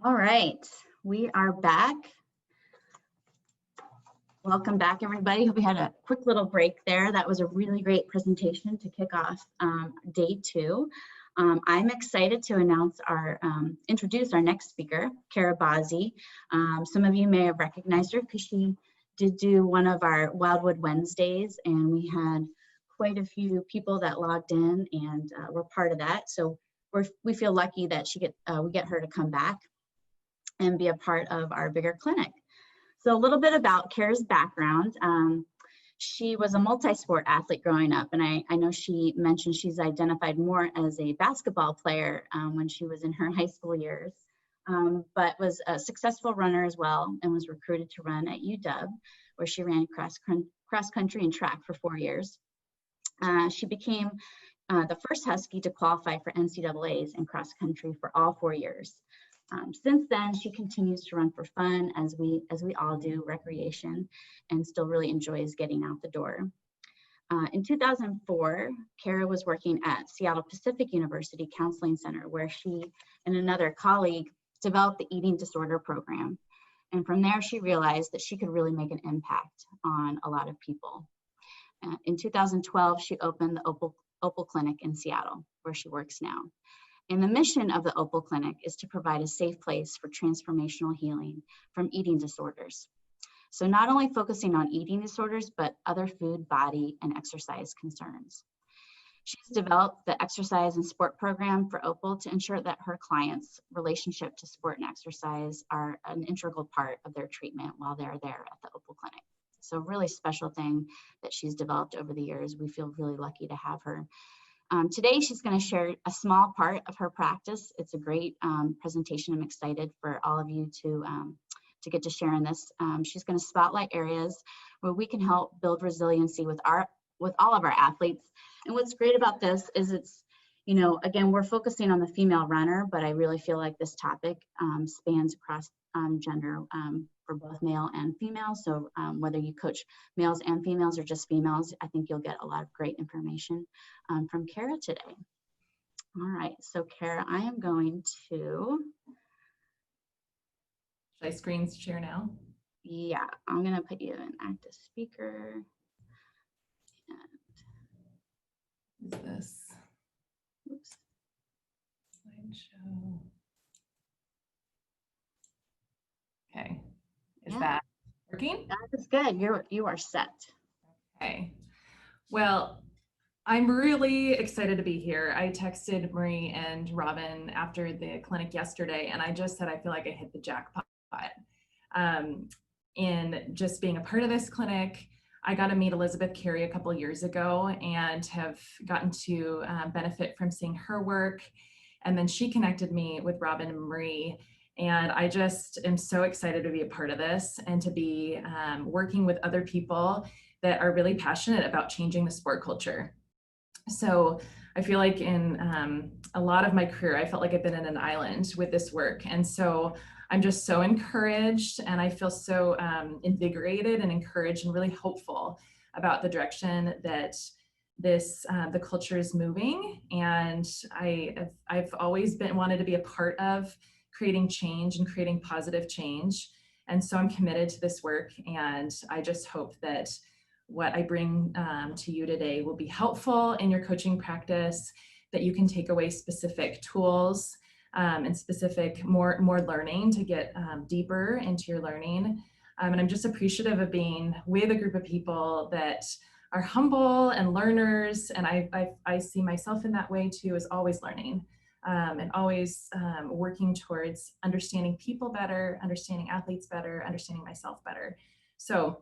All right, we are back. Welcome back, everybody. Hope you had a quick little break there. That was a really great presentation to kick off day two. I'm excited to introduce our next speaker, Kara Bazzi. Some of you may have recognized her because she did do one of our Wildwood Wednesdays, and we had quite a few people that logged in and were part of that. So we feel lucky that we get her to come back and be a part of our bigger clinic. So a little bit about Kara's background. She was a multi-sport athlete growing up, and I know she mentioned she's identified more as a basketball player when she was in her high school years, but was a successful runner as well and was recruited to run at UW, where she ran cross country and track for 4 years. She became the first Husky to qualify for NCAAs in cross country for all 4 years. Since then, she continues to run for fun, as we all do, recreation, and still really enjoys getting out the door. In 2004, Kara was working at Seattle Pacific University Counseling Center, where she and another colleague developed the eating disorder program. And from there, she realized that she could really make an impact on a lot of people. In 2012, she opened the Opal Clinic in Seattle, where she works now. And the mission of the Opal Clinic is to provide a safe place for transformational healing from eating disorders. So not only focusing on eating disorders, but other food, body, and exercise concerns. She's developed the exercise and sport program for Opal to ensure that her clients' relationship to sport and exercise are an integral part of their treatment while they're there at the Opal Clinic. So a really special thing that she's developed over the years. We feel really lucky to have her. Today, she's going to share a small part of her practice. It's a great presentation. I'm excited for all of you to get to share in this. She's going to spotlight areas where we can help build resiliency with all of our athletes. And what's great about this is it's, again, we're focusing on the female runner, but I really feel like this topic spans across gender for both male and female. So whether you coach males and females or just females, I think you'll get a lot of great information from Kara today. All right, so Kara, I am going to... Should I screen share now? Yeah, I'm gonna put you in active speaker. Is this? Oops. Slideshow. Okay. Is that working? That is good. You are set. Okay. Well, I'm really excited to be here. I texted Marie and Robin after the clinic yesterday, and I just said I feel like I hit the jackpot. In just being a part of this clinic. I got to meet Elizabeth Carey a couple years ago and have gotten to benefit from seeing her work. And then she connected me with Robin and Marie. And I just am so excited to be a part of this and to be working with other people that are really passionate about changing the sport culture. So I feel like in a lot of my career, I felt like I've been in an island with this work. And so I'm just so encouraged, and I feel so invigorated and encouraged and really hopeful about the direction that the culture is moving. And I've always wanted to be a part of creating change and creating positive change. And so I'm committed to this work, and I just hope that what I bring to you today will be helpful in your coaching practice, that you can take away specific tools and specific more learning to get deeper into your learning. And I'm just appreciative of being with a group of people that are humble and learners. And I see myself in that way too, as always learning and always working towards understanding people better, understanding athletes better, understanding myself better. So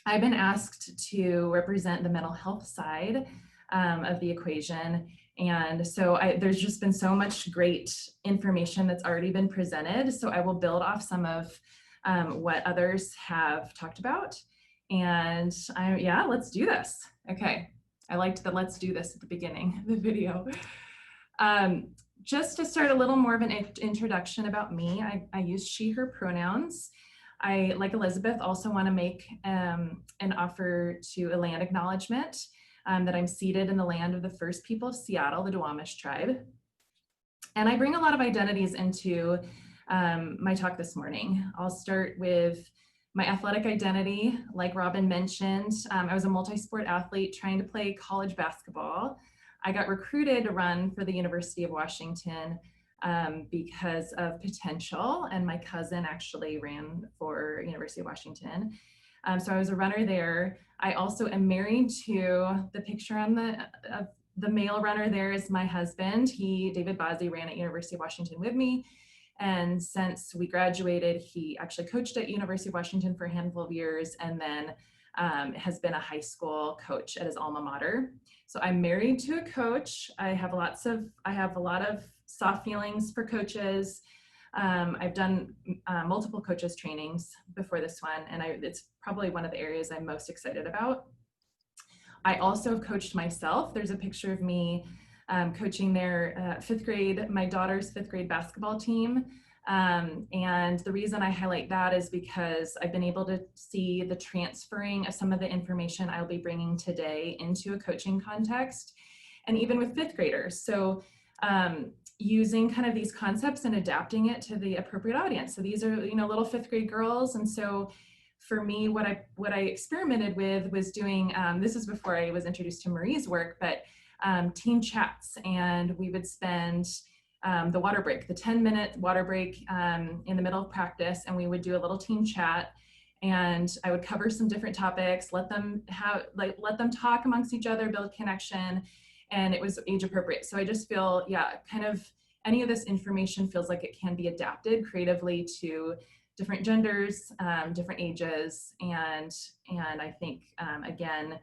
I've been asked to represent the mental health side of the equation. And so there's just been so much great information that's already been presented. So I will build off some of what others have talked about. And let's do this. Okay, I liked the let's do this at the beginning of the video. Just to start a little more of an introduction about me, I use she, her pronouns. I, like Elizabeth, also want to make an offer to a land acknowledgement. That I'm seated in the land of the first people of Seattle, the Duwamish tribe. And I bring a lot of identities into my talk this morning. I'll start with my athletic identity. Like Robin mentioned, I was a multi-sport athlete trying to play college basketball. I got recruited to run for the University of Washington because of potential, and my cousin actually ran for University of Washington. So I was a runner there. I also am married to the picture on the male runner there is my husband. David Bazzi, ran at University of Washington with me. And since we graduated, he actually coached at University of Washington for a handful of years, and then has been a high school coach at his alma mater. So I'm married to a coach. I have a lot of soft feelings for coaches. I've done multiple coaches trainings before this one, and it's probably one of the areas I'm most excited about. I also have coached myself. There's a picture of me coaching their my daughter's fifth grade basketball team. And the reason I highlight that is because I've been able to see the transferring of some of the information I'll be bringing today into a coaching context, and even with fifth graders. So using kind of these concepts and adapting it to the appropriate audience. So these are, little fifth grade girls. And so for me, what I experimented with was doing, this is before I was introduced to Marie's work, but team chats, and we would spend the water break, the 10-minute water break in the middle of practice, and we would do a little team chat, and I would cover some different topics, let them talk amongst each other, build connection, and it was age appropriate. So I just feel, kind of any of this information feels like it can be adapted creatively to different genders, different ages, and I think again,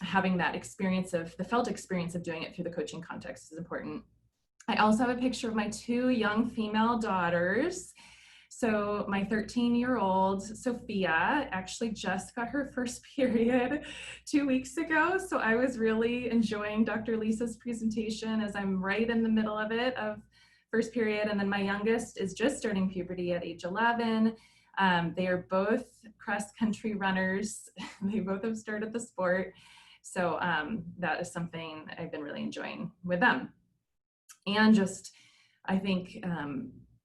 having that the felt experience of doing it through the coaching context is important. I also have a picture of my two young female daughters. So my 13-year-old Sophia actually just got her first period 2 weeks ago. So I was really enjoying Dr. Lisa's presentation as I'm right in the middle of it, of first period. And then my youngest is just starting puberty at age 11. They are both cross-country runners. They both have started the sport. So that is something I've been really enjoying with them. And just, I think,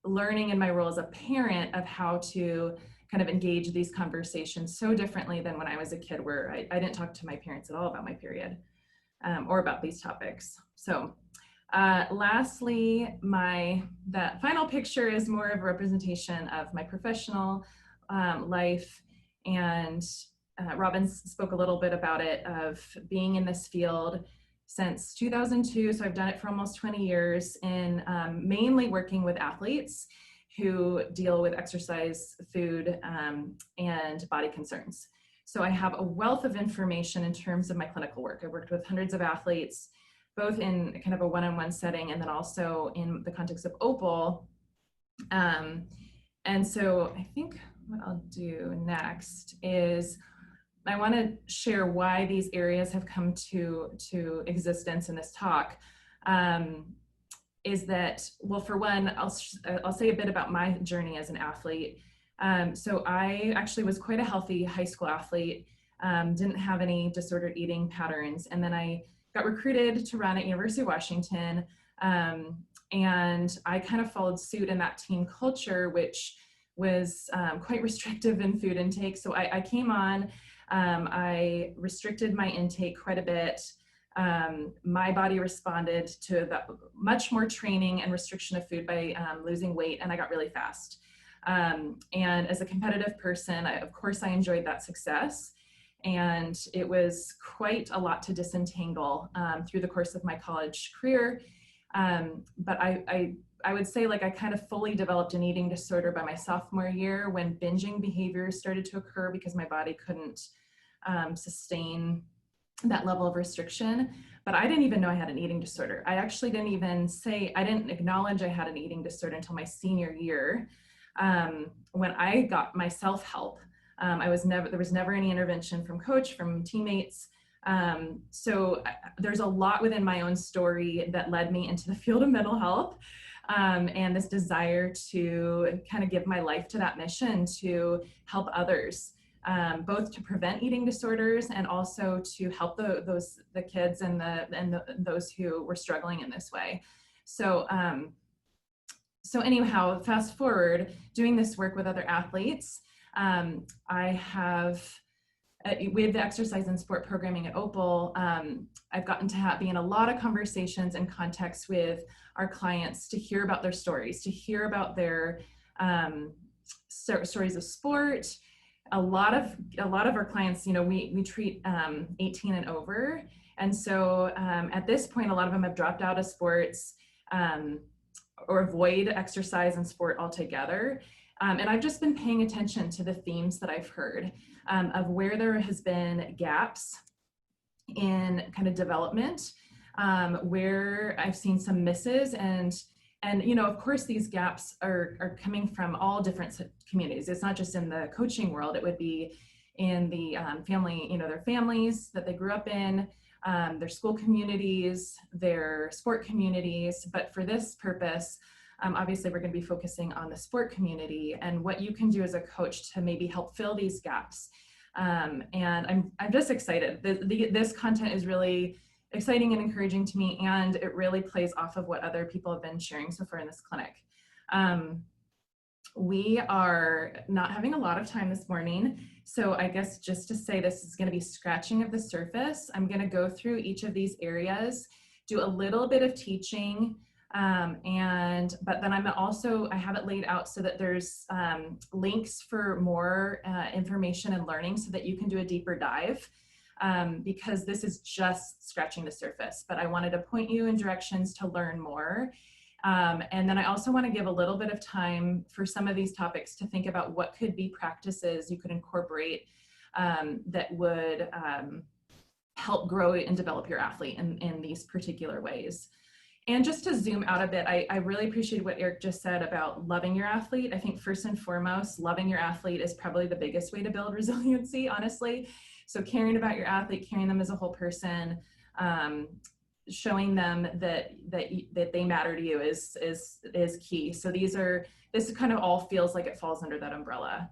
learning in my role as a parent of how to kind of engage these conversations so differently than when I was a kid, where I didn't talk to my parents at all about my period or about these topics. So lastly, that final picture is more of a representation of my professional life. And Robin spoke a little bit about it, of being in this field since 2002. So I've done it for almost 20 years, in mainly working with athletes who deal with exercise, food, and body concerns. So I have a wealth of information in terms of my clinical work. I've worked with hundreds of athletes, both in kind of a one-on-one setting and then also in the context of OPAL. And so I think what I'll do next is I want to share why these areas have come to existence in this talk. Is that, well, for one, I'll say a bit about my journey as an athlete. So I actually was quite a healthy high school athlete, didn't have any disordered eating patterns, and then I got recruited to run at University of Washington, and I kind of followed suit in that team culture, which was quite restrictive in food intake. So I came on. I restricted my intake quite a bit. My body responded to that much more training and restriction of food by losing weight, and I got really fast. And as a competitive person, of course, I enjoyed that success. And it was quite a lot to disentangle through the course of my college career. But I would say, like, I kind of fully developed an eating disorder by my sophomore year, when binging behaviors started to occur because my body couldn't sustain that level of restriction. But I didn't even know I had an eating disorder. I actually didn't acknowledge I had an eating disorder until my senior year, when I got my self-help. There was never any intervention from coach, from teammates. So there's a lot within my own story that led me into the field of mental health, and this desire to kind of give my life to that mission to help others, both to prevent eating disorders and also to help the kids and those who were struggling in this way. So So anyhow, fast forward, doing this work with other athletes, I have, with the exercise and sport programming at Opal, I've gotten to be in a lot of conversations and contacts with our clients to hear about their stories, to hear about their stories of sport. A lot of our clients, you know, we treat 18 and over. And so at this point, a lot of them have dropped out of sports or avoid exercise and sport altogether. And I've just been paying attention to the themes that I've heard of where there has been gaps in kind of development, where I've seen some misses, and you know, of course, these gaps are coming from all different communities. It's not just in the coaching world. It would be in the family, you know, their families that they grew up in, their school communities, their sport communities. But for this purpose, obviously, we're going to be focusing on the sport community and what you can do as a coach to maybe help fill these gaps. And I'm just excited. This content is really exciting and encouraging to me, and it really plays off of what other people have been sharing so far in this clinic. We are not having a lot of time this morning, so I guess just to say this is going to be scratching of the surface. I'm going to go through each of these areas, do a little bit of teaching, but then I have it laid out so that there's links for more information and learning so that you can do a deeper dive. Because this is just scratching the surface, but I wanted to point you in directions to learn more. And then I also want to give a little bit of time for some of these topics to think about what could be practices you could incorporate that would help grow and develop your athlete in these particular ways. And just to zoom out a bit, I really appreciate what Eric just said about loving your athlete. I think first and foremost, loving your athlete is probably the biggest way to build resiliency, honestly. So caring about your athlete, caring them as a whole person, showing them that they matter to you is key. So this kind of all feels like it falls under that umbrella.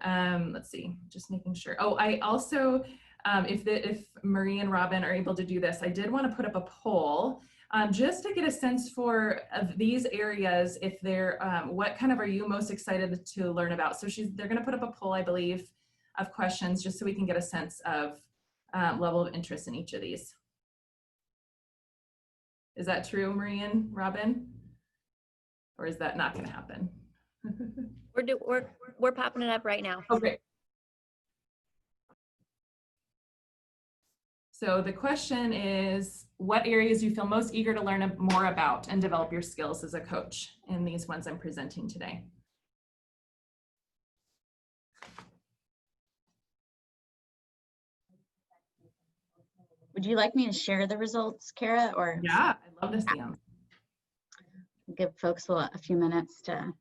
Let's see, just making sure. Oh, I also, if Marie and Robin are able to do this, I did want to put up a poll just to get a sense for of these areas, if they're, what kind of are you most excited to learn about? So they're going to put up a poll, I believe, of questions just so we can get a sense of level of interest in each of these. Is that true, Marie and Robin? Or is that not going to happen? We're popping it up right now. Okay. So the question is, what areas do you feel most eager to learn more about and develop your skills as a coach in these ones I'm presenting today? Would you like me to share the results, Kara? Or yeah, I'd love to see them. Give folks a few minutes to.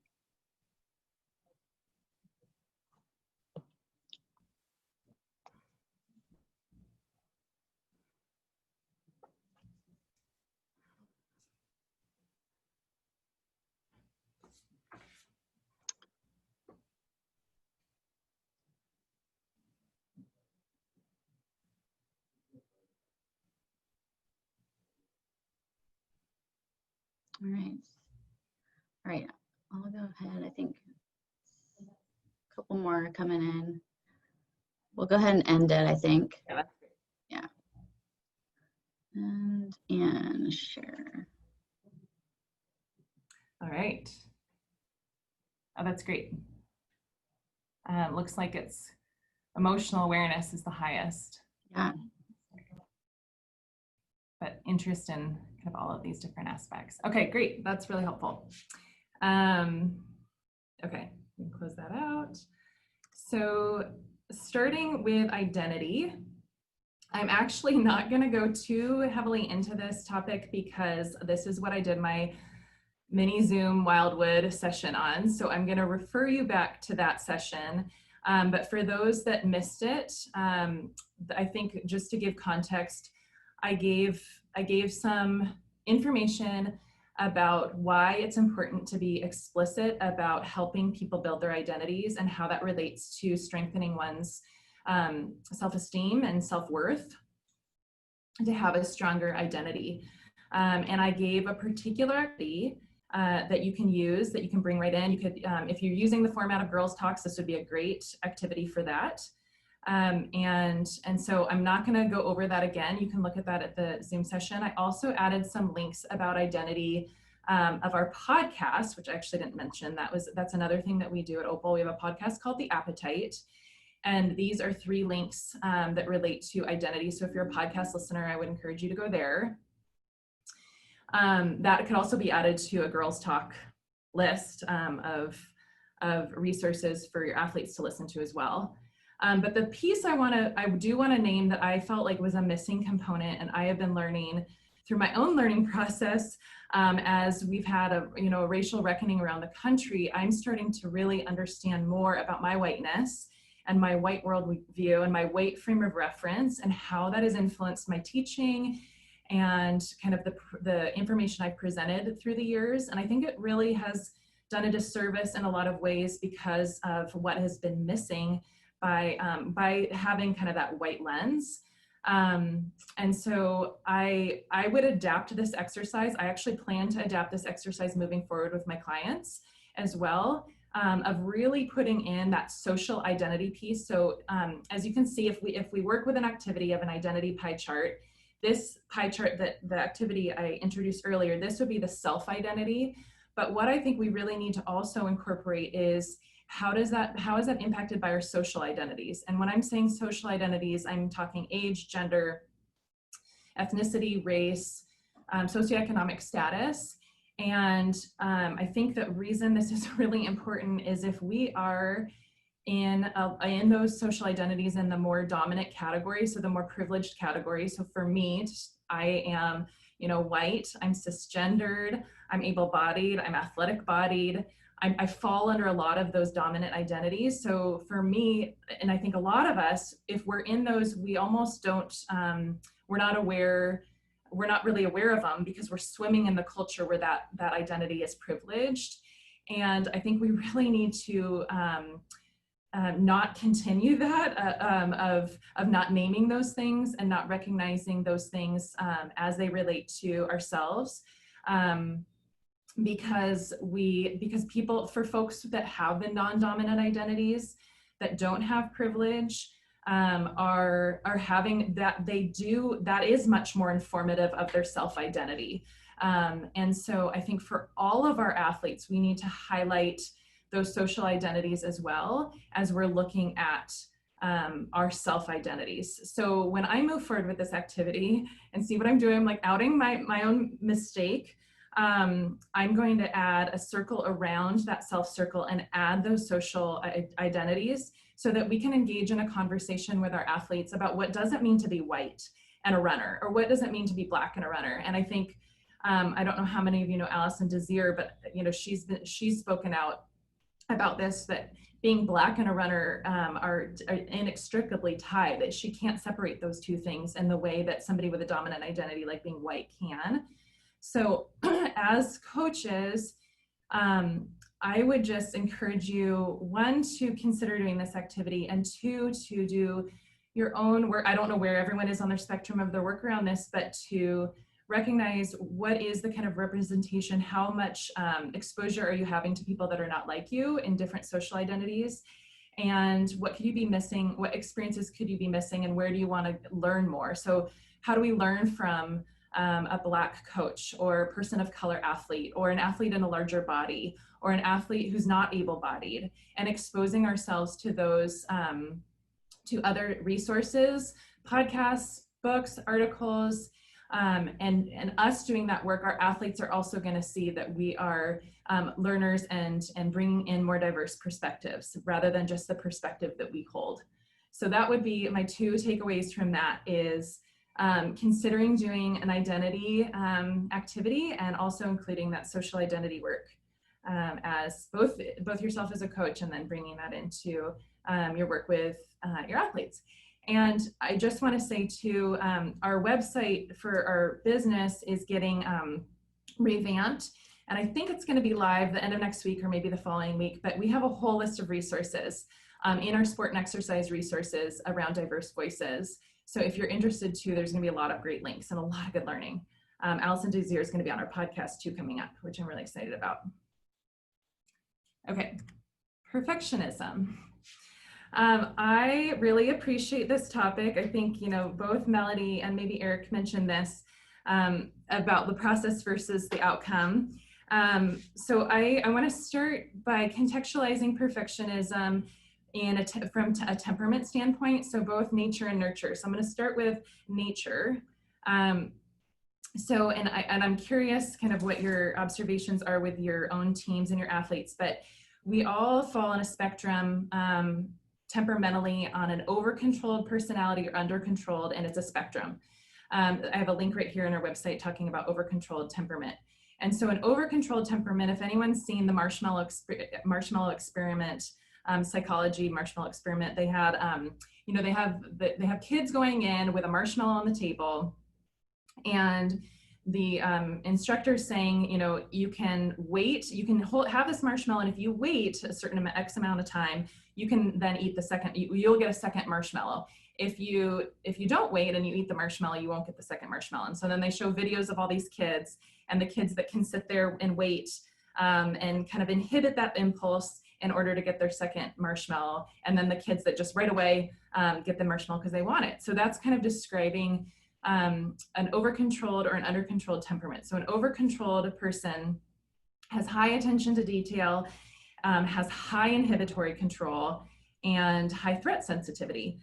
All right, I'll go ahead. I think a couple more coming in. We'll go ahead and end it, I think. Yeah, that's great. Yeah. And share. All right. Oh, that's great. Looks like it's emotional awareness is the highest. Yeah. But interest in kind of all of these different aspects. Okay, great. That's really helpful. Okay, we can close that out. So starting with identity, I'm actually not going to go too heavily into this topic because this is what I did my mini Zoom Wildwood session on. So I'm going to refer you back to that session. But for those that missed it, I think just to give context, I gave some information about why it's important to be explicit about helping people build their identities and how that relates to strengthening one's self-esteem and self-worth to have a stronger identity. And I gave a particular activity that you can use, that you can bring right in. You could, if you're using the format of Girls Talks, this would be a great activity for that. And so I'm not going to go over that again. You can look at that at the Zoom session. I also added some links about identity of our podcast, which I actually didn't mention. That's another thing that we do at Opal. We have a podcast called The Appetite. And these are 3 links that relate to identity. So if you're a podcast listener, I would encourage you to go there. That could also be added to a Girls Talk list of resources for your athletes to listen to as well. But the piece I do want to name that I felt like was a missing component, and I have been learning through my own learning process, as we've had a racial reckoning around the country, I'm starting to really understand more about my whiteness and my white worldview and my white frame of reference and how that has influenced my teaching and kind of the information I've presented through the years. And I think it really has done a disservice in a lot of ways because of what has been missing by having kind of that white lens. And so I would adapt this exercise. I actually plan to adapt this exercise moving forward with my clients as well, of really putting in that social identity piece. So as you can see, if we work with an activity of an identity pie chart, this pie chart, that the activity I introduced earlier, this would be the self-identity. But what I think we really need to also incorporate is how is that impacted by our social identities? And when I'm saying social identities, I'm talking age, gender, ethnicity, race, socioeconomic status. And I think the reason this is really important is if we are in those social identities in the more dominant category, so the more privileged category. So for me, I am, white, I'm cisgendered, I'm able-bodied, I'm athletic-bodied. I fall under a lot of those dominant identities. So for me, and I think a lot of us, if we're in those, we almost don't, we're not really aware of them because we're swimming in the culture where that identity is privileged. And I think we really need to not continue that of not naming those things and not recognizing those things as they relate to ourselves. Because people, for folks that have the non-dominant identities that don't have privilege, are having that, that is much more informative of their self-identity. And so I think for all of our athletes, we need to highlight those social identities as well as we're looking at our self-identities. So when I move forward with this activity and see what I'm doing, I'm like outing my own mistake. I'm going to add a circle around that self circle and add those social identities so that we can engage in a conversation with our athletes about what does it mean to be white and a runner, or what does it mean to be Black and a runner. And I think, I don't know how many of you know Allison Desir, but she's spoken out about this, that being Black and a runner are inextricably tied, that she can't separate those two things in the way that somebody with a dominant identity like being white can. So as coaches, I would just encourage you, 1, to consider doing this activity, and 2, to do your own work. I don't know where everyone is on their spectrum of their work around this, but to recognize what is the kind of representation, how much exposure are you having to people that are not like you in different social identities, and what could you be missing, what experiences could you be missing, and where do you want to learn more? So how do we learn from a Black coach or a person of color athlete or an athlete in a larger body or an athlete who's not able-bodied, and exposing ourselves to those, to other resources, podcasts, books, articles, and us doing that work. Our athletes are also going to see that we are learners and bringing in more diverse perspectives rather than just the perspective that we hold. So that would be my 2 takeaways from that is considering doing an identity activity and also including that social identity work as both yourself as a coach and then bringing that into your work with your athletes. And I just want to say too, our website for our business is getting revamped. And I think it's going to be live the end of next week or maybe the following week, but we have a whole list of resources in our sport and exercise resources around diverse voices. So if you're interested too, there's going to be a lot of great links and a lot of good learning. Allison Desir is going to be on our podcast too coming up, which I'm really excited about. Okay, perfectionism. I really appreciate this topic. I think, both Melody and maybe Eric mentioned this about the process versus the outcome. So I want to start by contextualizing perfectionism from a temperament standpoint, so both nature and nurture. So I'm going to start with nature. And I'm curious kind of what your observations are with your own teams and your athletes, but we all fall on a spectrum temperamentally on an over-controlled personality or under-controlled, and it's a spectrum. I have a link right here on our website talking about over-controlled temperament. And so an over-controlled temperament, if anyone's seen the marshmallow experiment, psychology marshmallow experiment, they had, they have kids going in with a marshmallow on the table, and the instructor saying, you can wait, you can have this marshmallow, and if you wait a certain X amount of time, you can then eat the second, you'll get a second marshmallow. If you don't wait and you eat the marshmallow, you won't get the second marshmallow. And so then they show videos of all these kids, and the kids that can sit there and wait and kind of inhibit that impulse in order to get their second marshmallow. And then the kids that just right away get the marshmallow because they want it. So that's kind of describing an over-controlled or an under-controlled temperament. So an over-controlled person has high attention to detail, has high inhibitory control, and high threat sensitivity.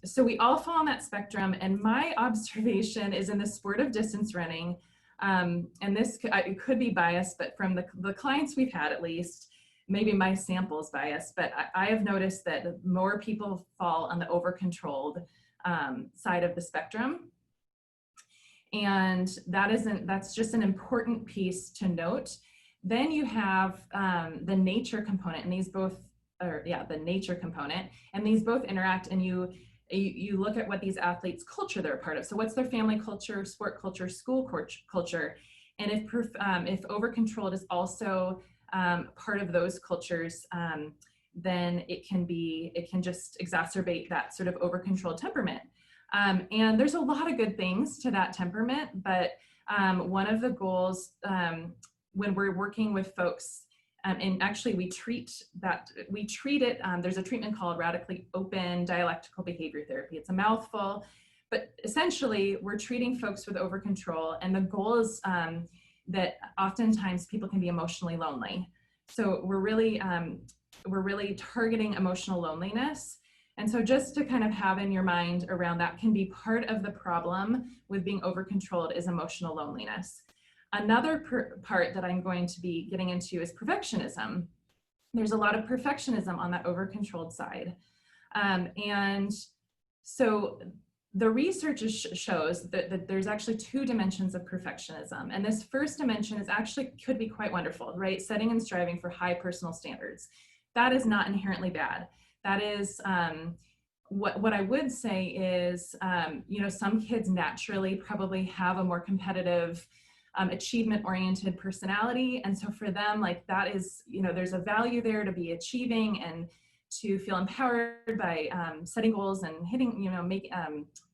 So we all fall on that spectrum, and my observation is in the sport of distance running, and this it could be biased, but from the clients we've had, at least, maybe my sample is biased, but I have noticed that more people fall on the over-controlled side of the spectrum. And that's just an important piece to note. Then you have the nature component, and the nature component, and these both interact, and you look at what these athletes' culture they're a part of. So what's their family culture, sport culture, school culture, and if over-controlled is also part of those cultures, then it can just exacerbate that sort of over-controlled temperament. And there's a lot of good things to that temperament, but one of the goals when we're working with folks, and actually we treat it, there's a treatment called radically open dialectical behavior therapy. It's a mouthful, but essentially we're treating folks with over-control, and the goal is that oftentimes people can be emotionally lonely. So we're really targeting emotional loneliness. And so just to kind of have in your mind around that, can be part of the problem with being over-controlled is emotional loneliness. Another part that I'm going to be getting into is perfectionism. There's a lot of perfectionism on that over-controlled side. And so the research shows that there's actually two dimensions of perfectionism. And this first dimension could be quite wonderful, right? Setting and striving for high personal standards. That is not inherently bad. That is, what I would say is, some kids naturally probably have a more competitive, achievement-oriented personality. And so for them, like that is, there's a value there to be achieving and to feel empowered by setting goals and hitting,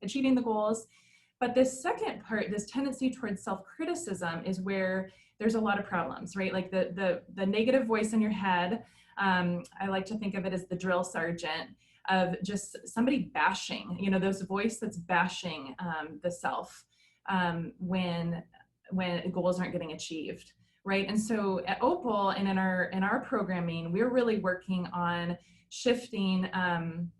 achieving the goals. But this second part, this tendency towards self-criticism, is where there's a lot of problems, right? Like the negative voice in your head. I like to think of it as the drill sergeant of just somebody bashing, those voice that's bashing the self when goals aren't getting achieved, right? And so at Opal and in our programming, we're really working on shifting and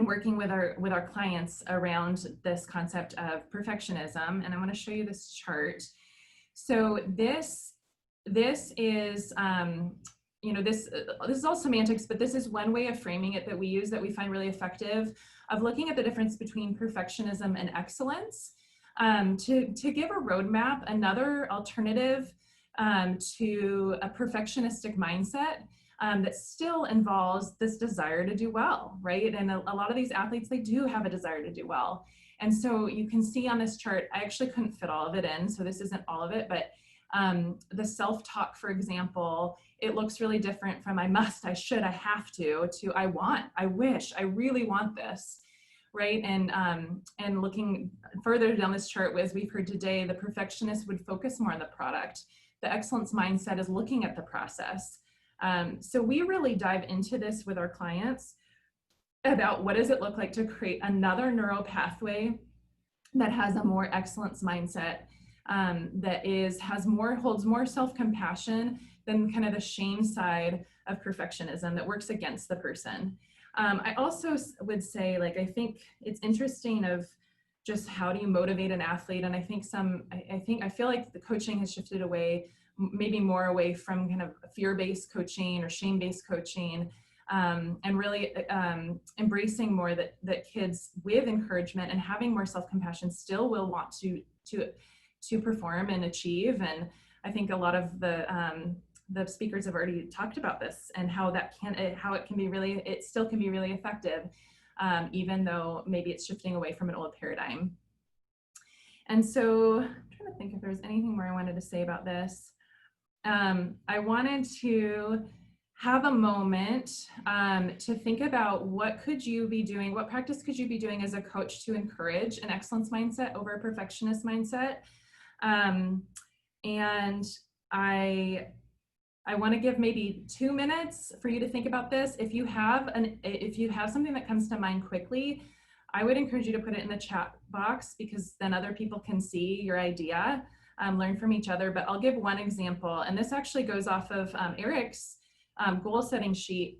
working with our clients around this concept of perfectionism. And I want to show you this chart. So this is this is all semantics, but this is one way of framing it that we use that we find really effective, of looking at the difference between perfectionism and excellence, to give a roadmap, another alternative to a perfectionistic mindset that still involves this desire to do well, right? And a lot of these athletes, they do have a desire to do well. And so you can see on this chart, I actually couldn't fit all of it in, so this isn't all of it, but the self-talk, for example, it looks really different from I must, I should, I have to I want, I wish, I really want this, right? And looking further down this chart, as we've heard today, the perfectionist would focus more on the product. The excellence mindset is looking at the process. So we really dive into this with our clients about what does it look like to create another neural pathway that has a more excellence mindset, that holds more self-compassion than kind of the shame side of perfectionism that works against the person. I also would say, like, I think it's interesting of just how do you motivate an athlete, and I feel like the coaching has shifted away, maybe more away from kind of fear-based coaching or shame-based coaching, and really embracing more that kids with encouragement and having more self-compassion still will want to perform and achieve. And I think a lot of the speakers have already talked about this and how it still can be really effective, even though maybe it's shifting away from an old paradigm. And so I'm trying to think if there's anything more I wanted to say about this. I wanted to have a moment to think about what practice could you be doing as a coach to encourage an excellence mindset over a perfectionist mindset. And I want to give maybe 2 minutes for you to think about this. If you have something that comes to mind quickly, I would encourage you to put it in the chat box, because then other people can see your idea, learn from each other. But I'll give one example, and this actually goes off of Eric's goal setting sheet.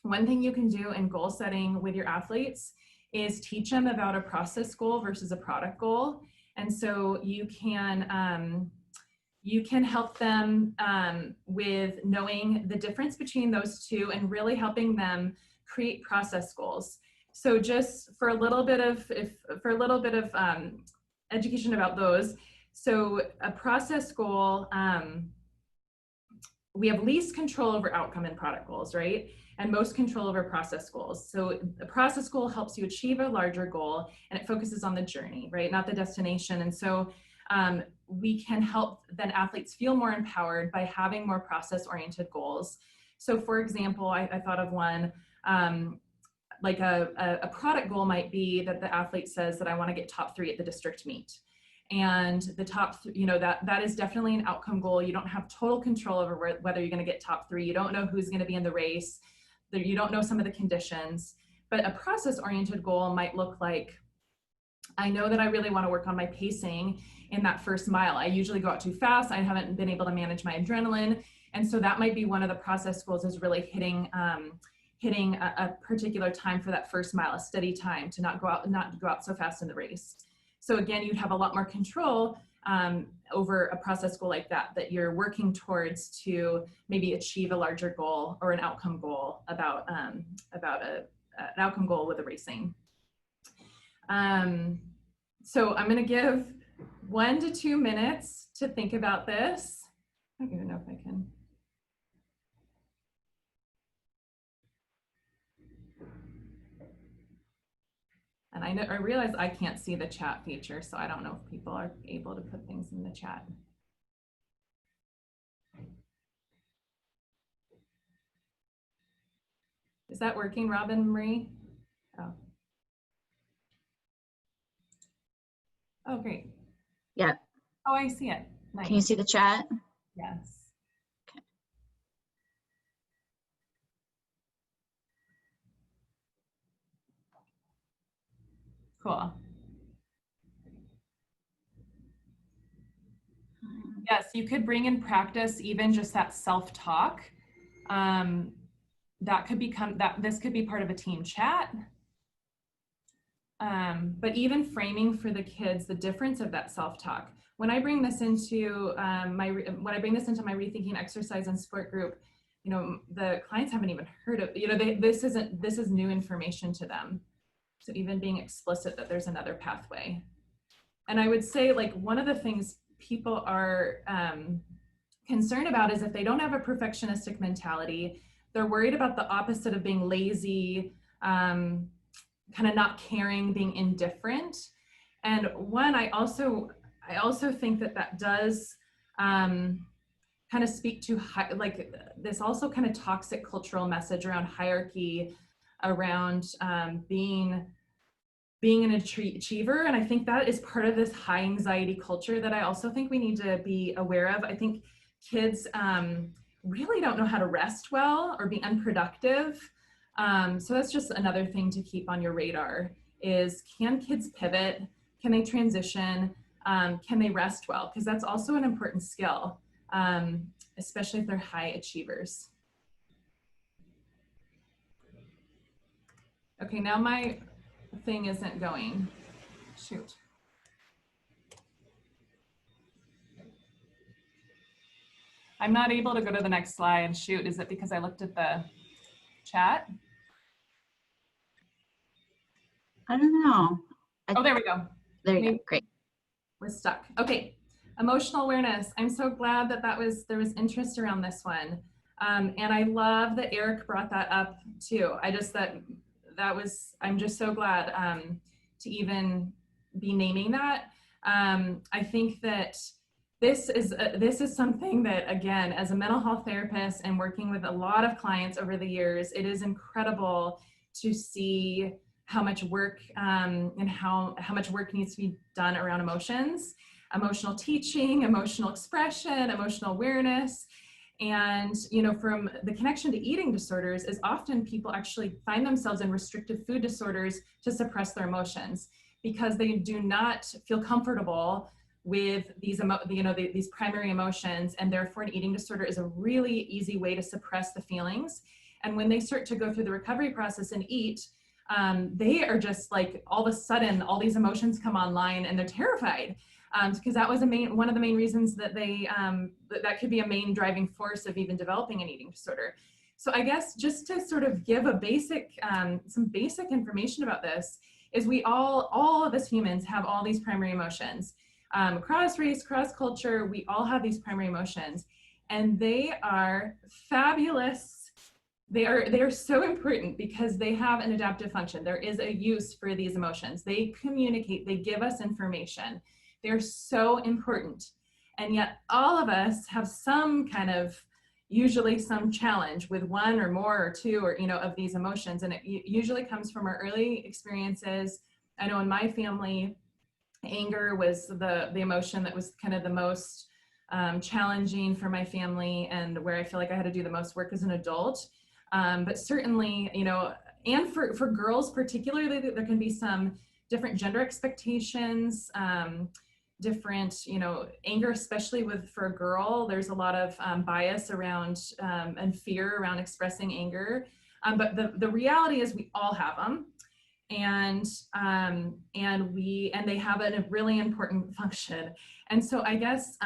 One thing you can do in goal setting with your athletes is teach them about a process goal versus a product goal. And so you can help them with knowing the difference between those two and really helping them create process goals. So just for a little bit of education about those. So a process goal, we have least control over outcome and product goals, right? And most control over process goals. So a process goal helps you achieve a larger goal, and it focuses on the journey, right? Not the destination. And so we can help then athletes feel more empowered by having more process-oriented goals. So for example, I thought of one, like a product goal might be that the athlete says that I want to get top 3 at the district meet. And the top, that is definitely an outcome goal. You don't have total control over whether you're going to get top 3. You don't know who's going to be in the race. You don't know some of the conditions. But a process-oriented goal might look like, I know that I really want to work on my pacing in that first mile. I usually go out too fast. I haven't been able to manage my adrenaline. And so that might be one of the process goals, is really hitting a particular time for that first mile, a steady time, to not go out so fast in the race. So again, you'd have a lot more control over a process goal like that you're working towards to maybe achieve a larger goal or an outcome goal about an outcome goal with the racing. So I'm going to give 1 to 2 minutes to think about this. I don't even know if I can. And I realize I can't see the chat feature, so I don't know if people are able to put things in the chat. Is that working, Robin, Marie? Oh. Oh, great. Yeah. Oh, I see it. Nice. Can you see the chat? Yes. Cool. Yes, you could bring in practice even just that self-talk. That could become this could be part of a team chat. But even framing for the kids the difference of that self-talk. When I bring this into my rethinking exercise and sport group, the clients haven't even heard of, this is new information to them. So even being explicit that there's another pathway. And I would say, like, one of the things people are concerned about is if they don't have a perfectionistic mentality, they're worried about the opposite of being lazy, kind of not caring, being indifferent. And one, I also think that does kind of speak to this also kind of toxic cultural message around hierarchy, around being being an achiever. And I think that is part of this high anxiety culture that I also think we need to be aware of. I think kids really don't know how to rest well or be unproductive. So that's just another thing to keep on your radar is, can kids pivot? Can they transition? Can they rest well? Because that's also an important skill, especially if they're high achievers. Okay, now my thing isn't going. Shoot. I'm not able to go to the next slide. Shoot, is it because I looked at the chat? I don't know. Oh, there we go. There you go. Great. We're stuck. Okay, emotional awareness. I'm so glad that there was interest around this one. And I love that Eric brought that up too. I'm just so glad to even be naming that. I think that this is something that, again, as a mental health therapist and working with a lot of clients over the years, it is incredible to see how much work and how much work needs to be done around emotions, emotional teaching, emotional expression, emotional awareness. And, from the connection to eating disorders is often people actually find themselves in restrictive food disorders to suppress their emotions because they do not feel comfortable with these primary emotions, and therefore an eating disorder is a really easy way to suppress the feelings. And when they start to go through the recovery process and eat, they are just like, all of a sudden, all these emotions come online and they're terrified. Because that was one of the main reasons that that could be a main driving force of even developing an eating disorder. So I guess just to sort of give a some basic information about this is we all of us humans have all these primary emotions. Cross race, cross culture, we all have these primary emotions, and they are fabulous. They are so important because they have an adaptive function. There is a use for these emotions. They communicate, they give us information. They're so important. And yet all of us have some kind of, usually some challenge with one or more or two or, of these emotions. And it usually comes from our early experiences. I know in my family, anger was the emotion that was kind of the most challenging for my family, and where I feel like I had to do the most work as an adult. But certainly, and for girls particularly, there can be some different gender expectations, different, anger, especially for a girl, there's a lot of bias around and fear around expressing anger. But the reality is we all have them. And they have a really important function. And so I guess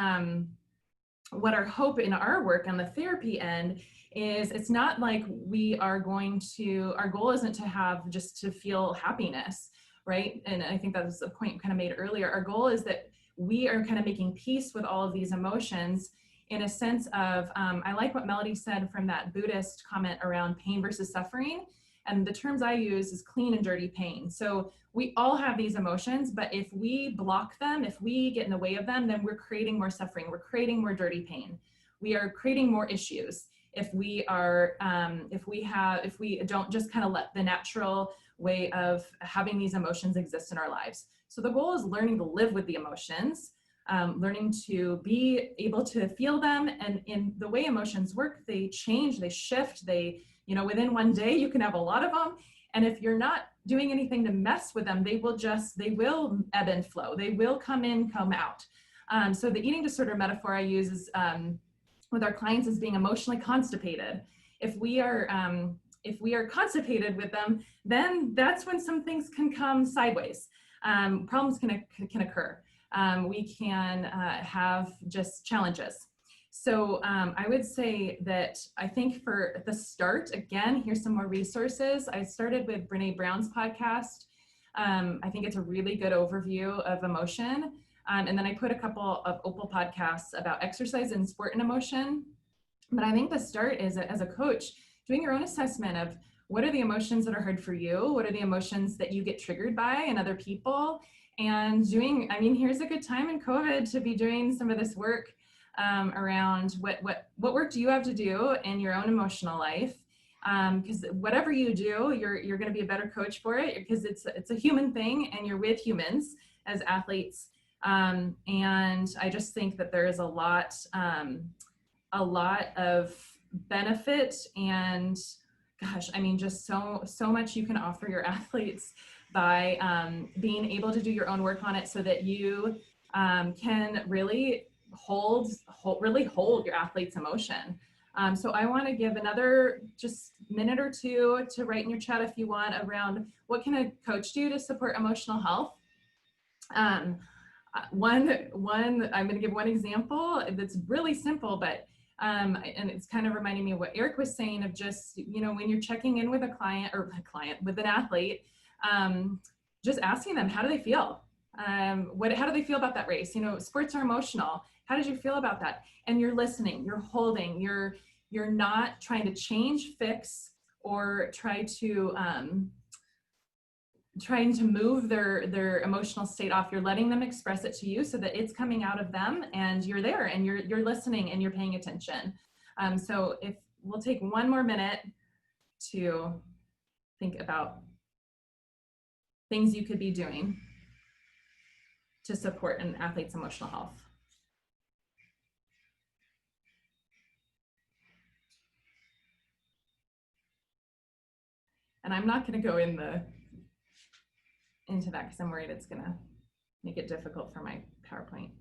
what our hope in our work on the therapy end is, it's not like our goal isn't to have just to feel happiness, right? And I think that was a point you kind of made earlier. Our goal is that we are kind of making peace with all of these emotions in a sense of, I like what Melody said from that Buddhist comment around pain versus suffering. And the terms I use is clean and dirty pain. So we all have these emotions, but if we block them, if we get in the way of them, then we're creating more suffering. We're creating more dirty pain. We are creating more issues. If we don't just kind of let the natural way of having these emotions exist in our lives. So the goal is learning to live with the emotions, learning to be able to feel them. And in the way emotions work, they change, they shift, within one day, you can have a lot of them. And if you're not doing anything to mess with them, they will ebb and flow. They will come in, come out. So the eating disorder metaphor I use is with our clients is being emotionally constipated. If we are constipated with them, then that's when some things can come sideways. Problems can occur. We can have just challenges. So I would say that I think for the start, again, here's some more resources. I started with Brene Brown's podcast. I think it's a really good overview of emotion. And then I put a couple of Opal podcasts about exercise and sport and emotion. But I think the start is, as a coach, doing your own assessment of what are the emotions that are hard for you? What are the emotions that you get triggered by in other people? And here's a good time in COVID to be doing some of this work around what work do you have to do in your own emotional life because whatever you do, you're going to be a better coach for it, because it's a human thing, and you're with humans as athletes. And I just think that there is a lot of benefit, and gosh, I mean, just so much you can offer your athletes by being able to do your own work on it, so that you can really hold your athlete's emotion. So I want to give another just minute or two to write in your chat if you want, around what can a coach do to support emotional health. I'm going to give one example that's really simple, but and it's kind of reminding me of what Eric was saying, of just, when you're checking in with with an athlete, just asking them, how do they feel? How do they feel about that race? Sports are emotional. How did you feel about that? And you're listening, you're holding, you're not trying to change, fix, or trying to move their emotional state off. You're letting them express it to you, so that it's coming out of them, and you're there, and you're listening, and you're paying attention. So if we'll take one more minute to think about things you could be doing to support an athlete's emotional health. And I'm not going to go into that, because I'm worried it's going to make it difficult for my PowerPoint.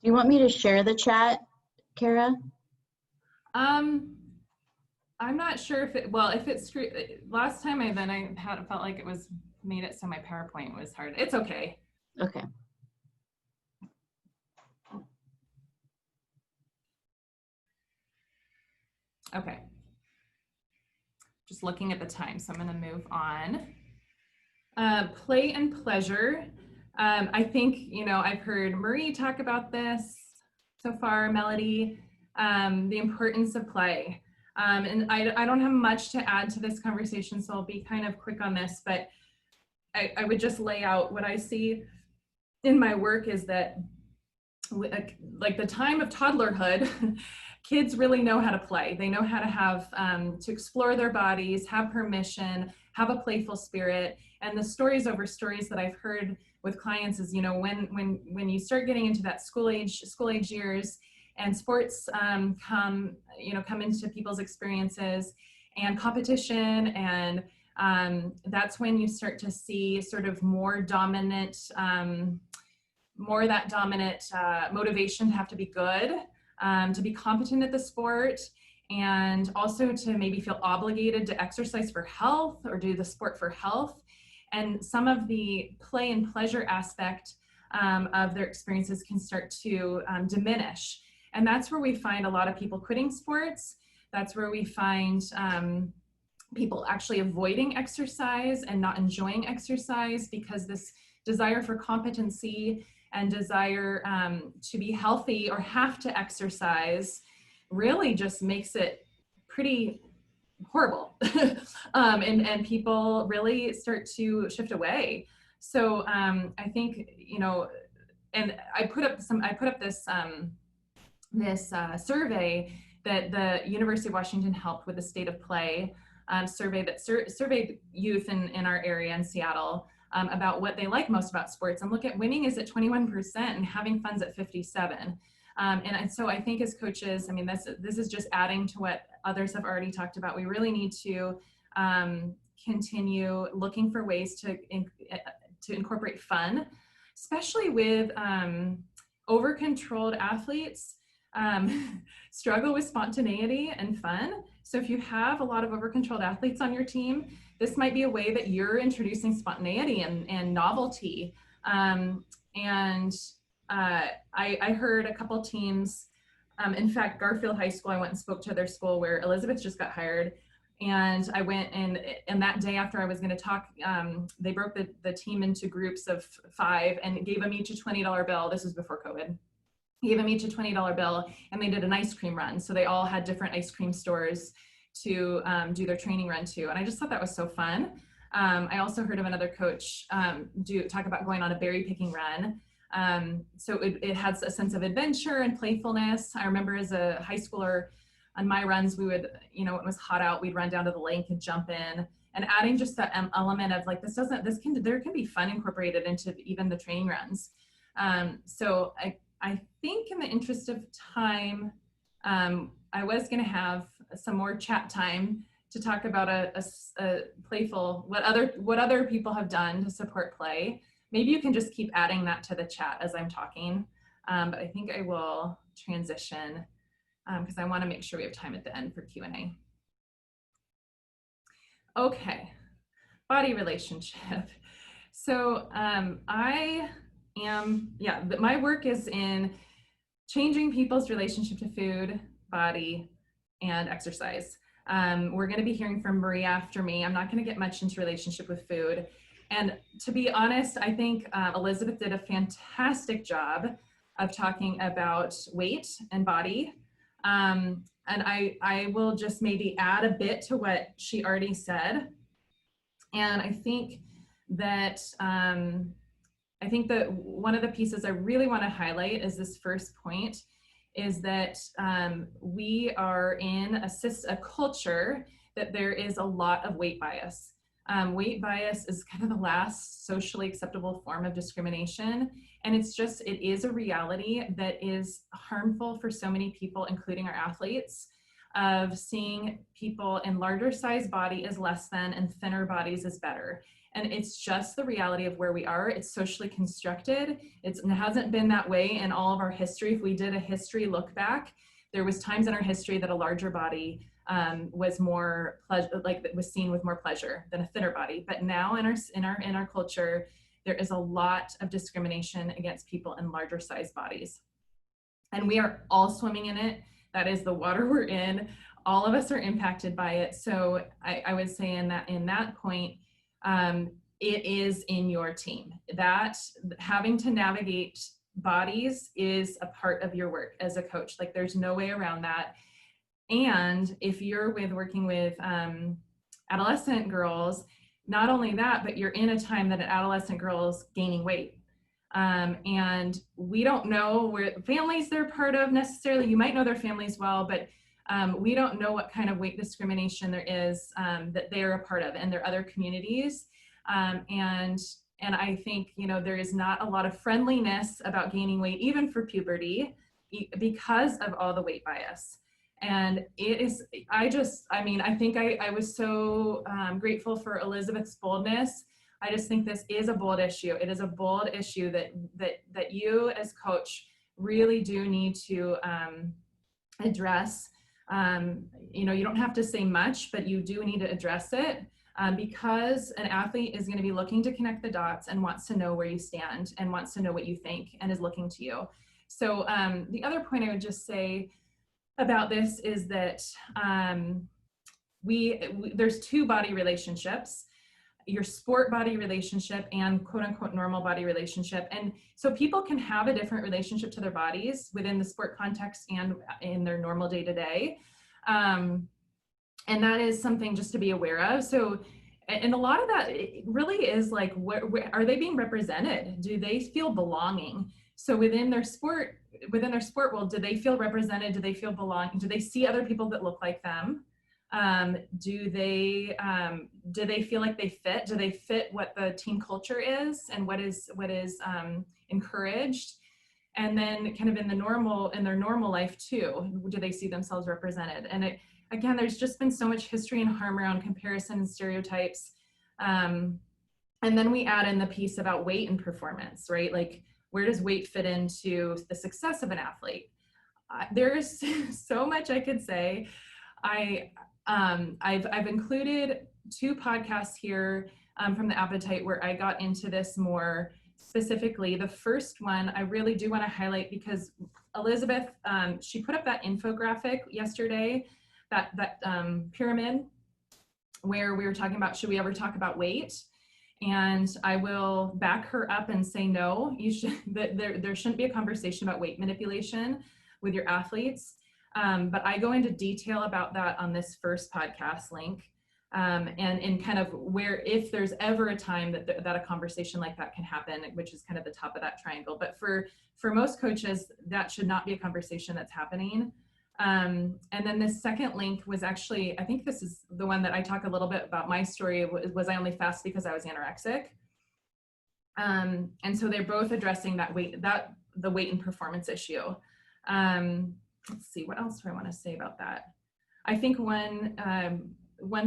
Do you want me to share the chat, Kara? I'm not sure if it's last time I felt like it was made it so my PowerPoint was hard. It's okay. Okay. Okay. Just looking at the time, so I'm going to move on. Play and pleasure. I think, I've heard Marie talk about this so far, Melody, the importance of play. And I don't have much to add to this conversation, so I'll be kind of quick on this, but I would just lay out what I see in my work is that, like the time of toddlerhood, kids really know how to play. They know how to have, to explore their bodies, have permission, have a playful spirit. And the stories over stories that I've heard with clients is, when you start getting into that school age years, and sports come into people's experiences, and competition, and that's when you start to see sort of more of that dominant motivation to have to be good, to be competent at the sport, and also to maybe feel obligated to exercise for health or do the sport for health. And some of the play and pleasure aspect of their experiences can start to diminish. And that's where we find a lot of people quitting sports. That's where we find people actually avoiding exercise and not enjoying exercise, because this desire for competency and desire to be healthy or have to exercise really just makes it pretty horrible. And people really start to shift away. So I think, and I put up this survey that the University of Washington helped with, the state of play survey that surveyed youth in our area in Seattle about what they like most about sports. And look at winning is at 21% and having fun's at 57%. And so I think as coaches, I mean, this is just adding to what others have already talked about. We really need to continue looking for ways to incorporate fun, especially with over-controlled athletes. Struggle with spontaneity and fun. So if you have a lot of over-controlled athletes on your team, this might be a way that you're introducing spontaneity and novelty. I heard a couple teams, in fact, Garfield High School, I went and spoke to their school where Elizabeth just got hired. And I went and that day after I was going to talk, they broke the team into groups of 5 and gave them each a $20 bill. This was before COVID. Gave them each a $20 bill, and they did an ice cream run. So they all had different ice cream stores to do their training run to. And I just thought that was so fun. I also heard of another coach talk about going on a berry picking run. So it has a sense of adventure and playfulness. I remember as a high schooler on my runs, we would, when it was hot out, we'd run down to the lake and jump in, and adding just that element of like, there can be fun incorporated into even the training runs. So I think in the interest of time, I was going to have some more chat time to talk about a playful, what other people have done to support play. Maybe you can just keep adding that to the chat as I'm talking, but I think I will transition because I want to make sure we have time at the end for Q&A. Okay, body relationship. So my work is in changing people's relationship to food, body, and exercise. We're going to be hearing from Maria after me. I'm not going to get much into relationship with food. And to be honest, I think Elizabeth did a fantastic job of talking about weight and body. And I will just maybe add a bit to what she already said. And I think that one of the pieces I really want to highlight is this first point, is that we are in a culture that there is a lot of weight bias. Weight bias is kind of the last socially acceptable form of discrimination. And it is a reality that is harmful for so many people, including our athletes, of seeing people in larger size body as less than and thinner bodies as better. And it's just the reality of where we are. It's socially constructed. It hasn't been that way in all of our history. If we did a history look back, there was times in our history that a larger body was more was seen with more pleasure than a thinner body. But now in our culture, there is a lot of discrimination against people in larger size bodies, and we are all swimming in it. That is the water we're in. All of us are impacted by it. So I would say in that point, it is in your team. That having to navigate bodies is a part of your work as a coach. Like, there's no way around that. And if you're working with adolescent girls, not only that, but you're in a time that an adolescent girl is gaining weight. And we don't know where families they're part of necessarily. You might know their families well, but we don't know what kind of weight discrimination there is that they're a part of in their other communities. And I think, there is not a lot of friendliness about gaining weight, even for puberty, because of all the weight bias. And it is, I think I was so grateful for Elizabeth's boldness. I just think this is a bold issue. It is a bold issue that you as coach really do need to address. You don't have to say much, but you do need to address it because an athlete is going to be looking to connect the dots and wants to know where you stand and wants to know what you think and is looking to you. So the other point I would just say about this is that there's two body relationships: your sport body relationship and quote unquote normal body relationship. And so people can have a different relationship to their bodies within the sport context and in their normal day to day. And that is something just to be aware of. So, and a lot of that really is like, where are they being represented? Do they feel belonging? So within their sport world, do they feel represented? Do they feel belonging? Do they see other people that look like them? Do they feel like they fit? Do they fit what the team culture is and what is encouraged? And then kind of in their normal life too, do they see themselves represented? And again, there's just been so much history and harm around comparison and stereotypes. And then we add in the piece about weight and performance, right? Like, where does weight fit into the success of an athlete? There's so much I could say. I've included 2 podcasts here from the Appetite where I got into this more specifically. The first one I really do want to highlight because Elizabeth, she put up that infographic yesterday, that pyramid where we were talking about, should we ever talk about weight? And I will back her up and say, no, there shouldn't be a conversation about weight manipulation with your athletes. But I go into detail about that on this first podcast link. and in kind of where, if there's ever a time that a conversation like that can happen, which is kind of the top of that triangle. But for most coaches, that should not be a conversation that's happening. And then this second link was actually, I think this is the one that I talk a little bit about. My story was I only fast because I was anorexic. And so they're both addressing that the weight and performance issue. Let's see, what else do I want to say about that? I think one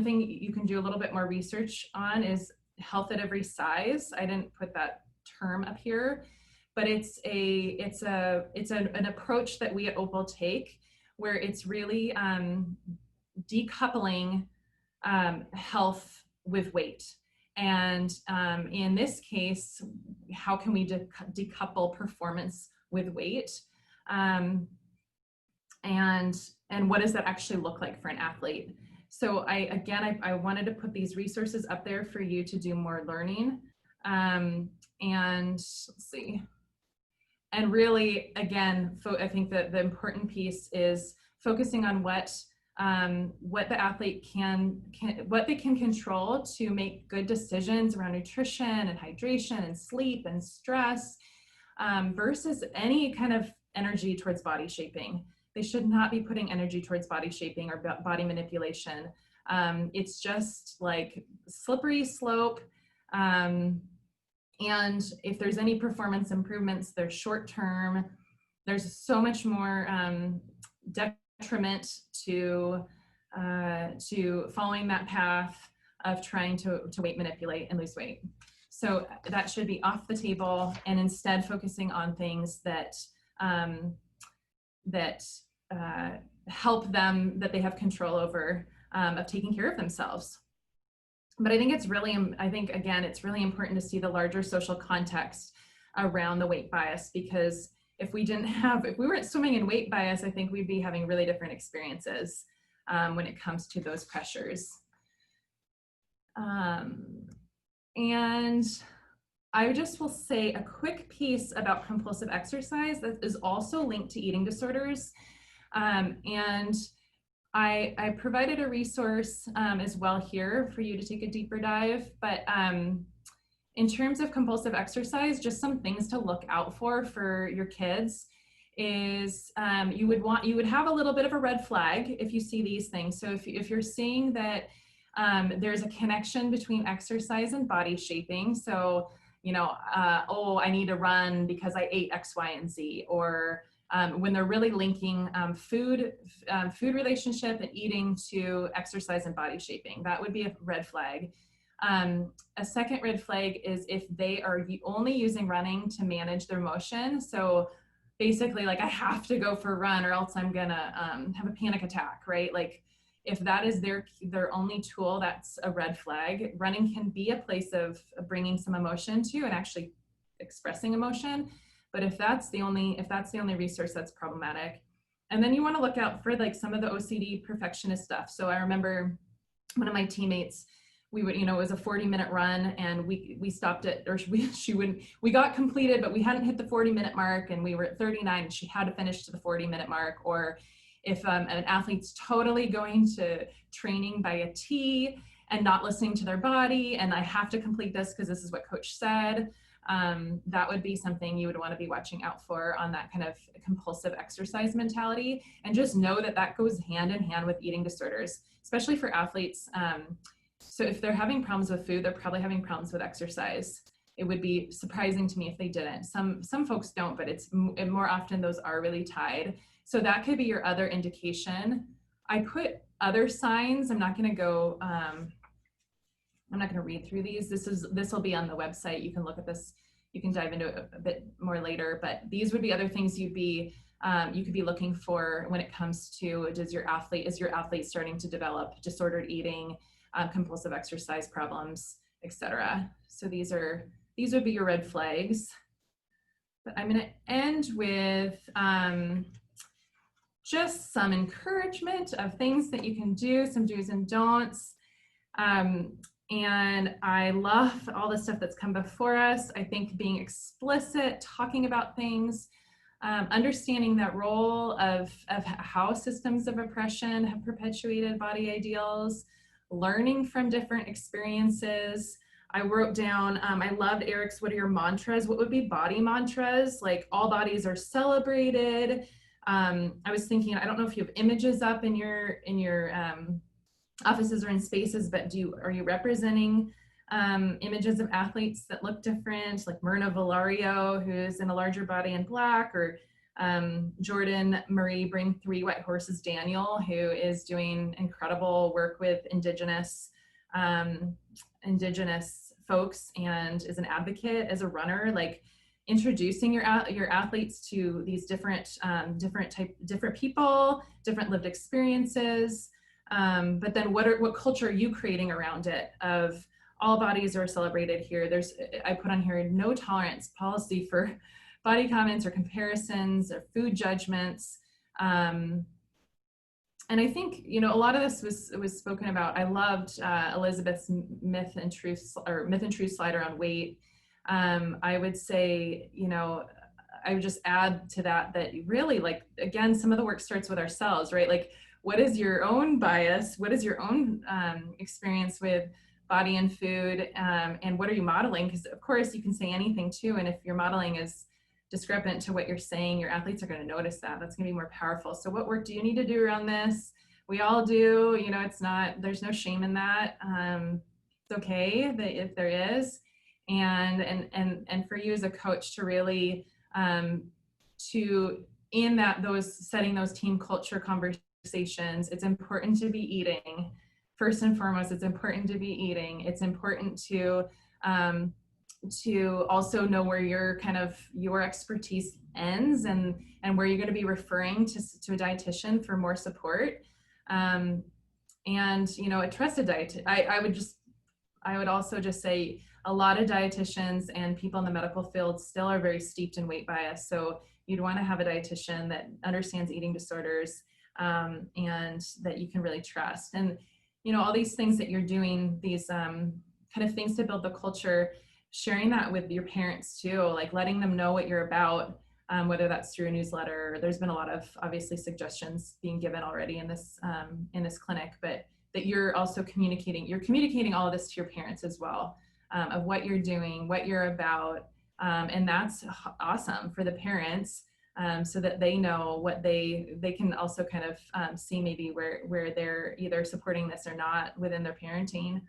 thing you can do a little bit more research on is health at every size. I didn't put that term up here, but it's an approach that we at Opal take, where it's really decoupling health with weight. And in this case, how can we decouple performance with weight? And what does that actually look like for an athlete? So I wanted to put these resources up there for you to do more learning. And let's see. And really, again, I think that the important piece is focusing on what the athlete what they can control to make good decisions around nutrition and hydration and sleep and stress, versus any kind of energy towards body shaping. They should not be putting energy towards body shaping or body manipulation. It's just like slippery slope. And if there's any performance improvements, they're short term. There's so much more detriment to following that path of trying to weight manipulate and lose weight. So that should be off the table, and instead focusing on things that help them, that they have control over, of taking care of themselves. But I think it's really important to see the larger social context around the weight bias, because if we weren't swimming in weight bias, I think we'd be having really different experiences when it comes to those pressures. And I just will say a quick piece about compulsive exercise that is also linked to eating disorders. And I provided a resource as well here for you to take a deeper dive. But in terms of compulsive exercise, just some things to look out for your kids is you would have a little bit of a red flag if you see these things. So if you're seeing that there's a connection between exercise and body shaping, so oh, I need to run because I ate X, Y, and Z, or when they're really linking food relationship and eating to exercise and body shaping, that would be a red flag. A second red flag is if they are only using running to manage their motion. So basically, like, I have to go for a run or else I'm gonna have a panic attack, right? Like, if that is their only tool, that's a red flag. Running can be a place of bringing some emotion to and actually expressing emotion. But if that's the only resource, that's problematic. And then you want to look out for like some of the OCD perfectionist stuff. So I remember one of my teammates, we would, it was a 40-minute run, and we stopped it, or we got completed, but we hadn't hit the 40-minute mark, and we were at 39, and she had to finish to the 40-minute mark. Or if an athlete's totally going to training by a T and not listening to their body, and I have to complete this because this is what coach said, that would be something you would want to be watching out for on that kind of compulsive exercise mentality. And just know that that goes hand in hand with eating disorders, especially for athletes. So if they're having problems with food, they're probably having problems with exercise. It would be surprising to me if they didn't. Some folks don't, but more often those are really tied. So that could be your other indication. I put other signs. I'm not going to go, I'm not going to read through these. This will be on the website. You can look at this. You can dive into it a bit more later, but these would be other things you could be looking for when it comes to, is your athlete starting to develop disordered eating, compulsive exercise problems, etc. So these would be your red flags. But I'm going to end with just some encouragement of things that you can do, some do's and don'ts. And I love all the stuff that's come before us. I think being explicit, talking about things, understanding that role of how systems of oppression have perpetuated body ideals, learning from different experiences. I wrote down, I loved Eric's, what are your mantras? What would be body mantras? Like all bodies are celebrated. I was thinking, I don't know if you have images up in your offices or in spaces, but are you representing images of athletes that look different, like Myrna Valario, who's in a larger body in black, or Jordan Marie Bring 3 White Horses Daniel, who is doing incredible work with indigenous folks and is an advocate as a runner, like introducing your athletes to these different people, different lived experiences. But then what culture are you creating around it of all bodies are celebrated here? I put on here no tolerance policy for body comments or comparisons or food judgments. And I think, you know, a lot of this was spoken about. I loved Elizabeth's myth and truth slide around weight. I would say, you know, I would just add to that really, like, again, some of the work starts with ourselves, right? Like, what is your own bias? What is your own experience with body and food? And what are you modeling? Because of course you can say anything too. And if your modeling is discrepant to what you're saying, your athletes are going to notice that. That's going to be more powerful. So what work do you need to do around this? We all do, you know, there's no shame in that. It's okay if there is. And for you as a coach to really, setting those team culture conversations, it's important to be eating. First and foremost, it's important to be eating. It's important to also know where your expertise ends and where you're going to be referring to a dietitian for more support. And, you know, a trusted dietitian. I would also just say a lot of dietitians and people in the medical field still are very steeped in weight bias. So you'd want to have a dietitian that understands eating disorders and that you can really trust. And, you know, all these things that you're doing, these kind of things to build the culture, sharing that with your parents too, like letting them know what you're about, whether that's through a newsletter. There's been a lot of obviously suggestions being given already in this clinic, but that you're also communicating all of this to your parents as well, of what you're doing, what you're about. And that's awesome for the parents, so that they know what they can also kind of see maybe where they're either supporting this or not within their parenting.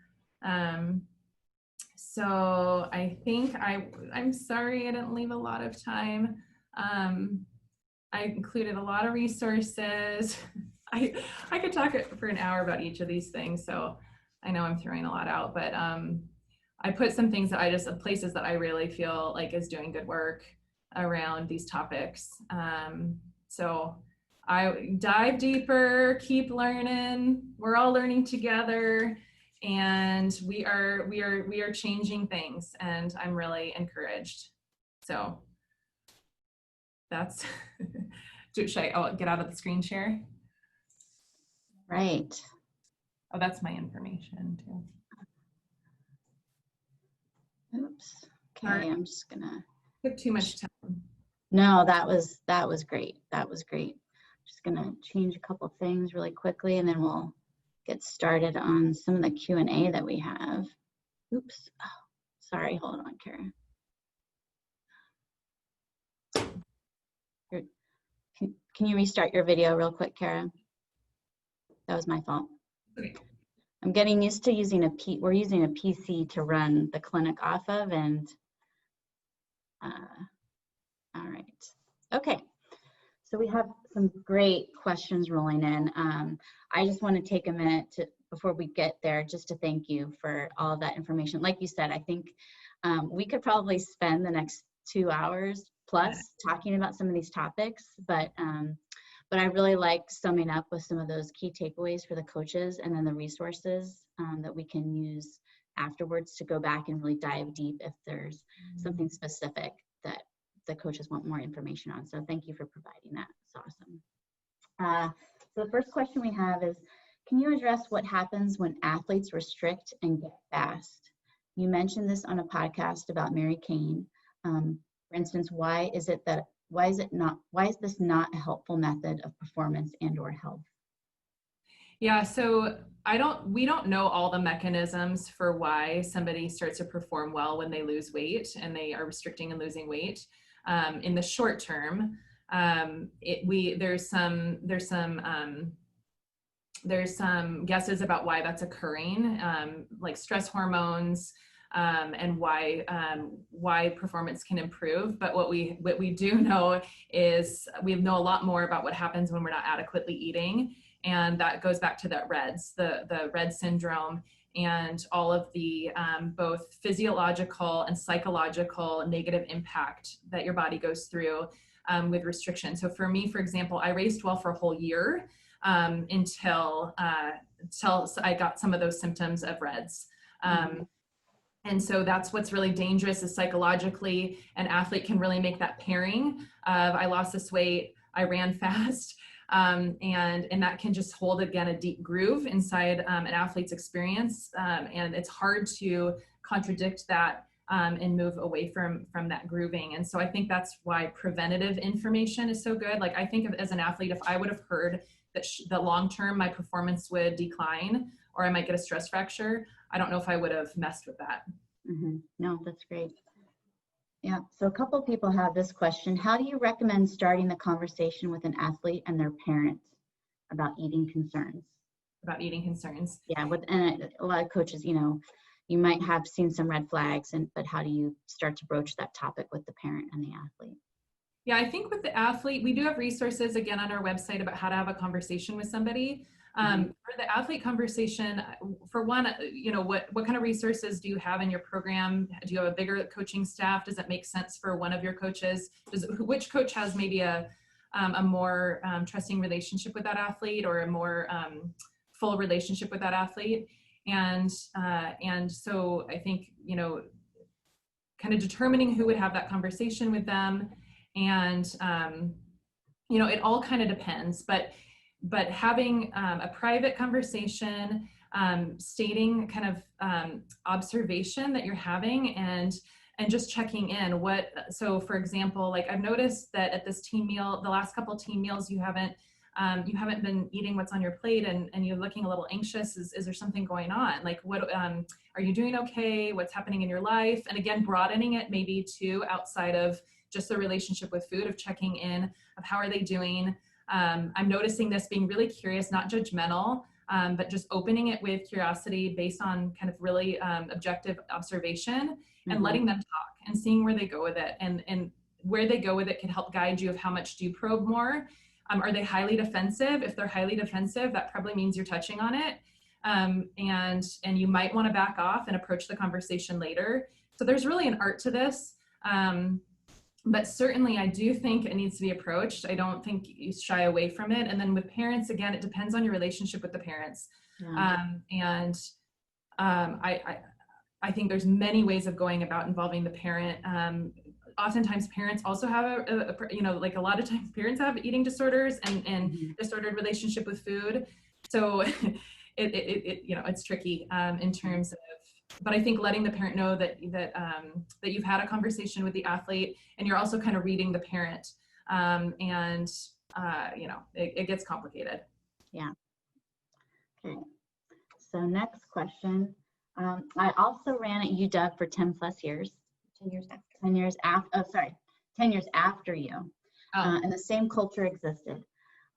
So I think I'm sorry I didn't leave a lot of time. I included a lot of resources. I could talk for an hour about each of these things, so I know I'm throwing a lot out, but I put some things that places that I really feel like is doing good work around these topics. So I dive deeper, keep learning. We're all learning together, and we are changing things, and I'm really encouraged. So that's, should I get out of the screen share? Right. Oh, that's my information too. Oops. Okay, I'm just gonna. Took too much time. No, that was great. That was great. Just gonna change a couple things really quickly, and then we'll get started on some of the Q&A that we have. Oops. Oh, sorry. Hold on, Kara. Can you restart your video real quick, Kara? That was my fault. Okay. I'm getting used to using we're using a PC to run the clinic off of, and all right. Okay. So we have some great questions rolling in. I just want to take a minute before we get there, just to thank you for all of that information. Like you said, I think we could probably spend the next 2 hours plus talking about some of these topics, but I really like summing up with some of those key takeaways for the coaches, and then the resources that we can use afterwards to go back and really dive deep if there's something specific that the coaches want more information on. So thank you for providing that. It's awesome. So the first question we have is, can you address what happens when athletes restrict and get fast? You mentioned this on a podcast about Mary Kane. For instance, why is this not a helpful method of performance and/or health? Yeah, so we don't know all the mechanisms for why somebody starts to perform well when they lose weight and they are restricting and losing weight. In the short term, there's some guesses about why that's occurring, like stress hormones, and why performance can improve. But what we do know is we know a lot more about what happens when we're not adequately eating, and that goes back to that the RED syndrome, and all of the both physiological and psychological negative impact that your body goes through with restriction. So for me, for example, I raced well for a whole year until I got some of those symptoms of REDS. And so that's what's really dangerous, is psychologically an athlete can really make that pairing of I lost this weight, I ran fast, and that can just hold, again, a deep groove inside an athlete's experience. And it's hard to contradict that and move away from that grooving. And so I think that's why preventative information is so good. Like, I think of, as an athlete, if I would have heard that long term my performance would decline or I might get a stress fracture, I don't know if I would have messed with that. No, that's great. Yeah, so a couple of people have this question. How do you recommend starting the conversation with an athlete and their parent about eating concerns? About eating concerns. Yeah, and a lot of coaches, you might have seen some red flags, but how do you start to broach that topic with the parent and the athlete? Yeah, I think with the athlete, we do have resources, again, on our website about how to have a conversation with somebody. For the athlete conversation, for one, what kind of resources do you have in your program? Do you have a bigger coaching staff? Does it make sense for one of your coaches? Which coach has maybe a more trusting relationship with that athlete, or a more full relationship with that athlete? And so I think, kind of determining who would have that conversation with them. And, it all kind of depends, but having a private conversation, stating kind of observation that you're having, and just checking in so for example, like, I've noticed that at this team meal, the last couple team meals, you haven't been eating what's on your plate, and you're looking a little anxious. Is there something going on? Like, what, are you doing okay? What's happening in your life? And again, broadening it maybe to outside of just the relationship with food, of checking in of how are they doing. I'm noticing this, being really curious, not judgmental, but just opening it with curiosity based on kind of really objective observation, and letting them talk and seeing where they go with it. And where they go with it can help guide you of how much do you probe more. Are they highly defensive? If they're highly defensive, that probably means you're touching on it. And you might want to back off and approach the conversation later. So there's really an art to this. But certainly I do think it needs to be approached. I don't think you shy away from it. And then with parents, again, it depends on your relationship with the parents. Yeah. I think there's many ways of going about involving the parent. Oftentimes parents also have like a lot of times parents have eating disorders and disordered relationship with food. So it's tricky in terms of, but I think letting the parent know that you've had a conversation with the athlete, and you're also kind of reading the parent, it gets complicated. Yeah. Okay. So next question. I also ran at UW for 10 plus years. 10 years after you. And the same culture existed.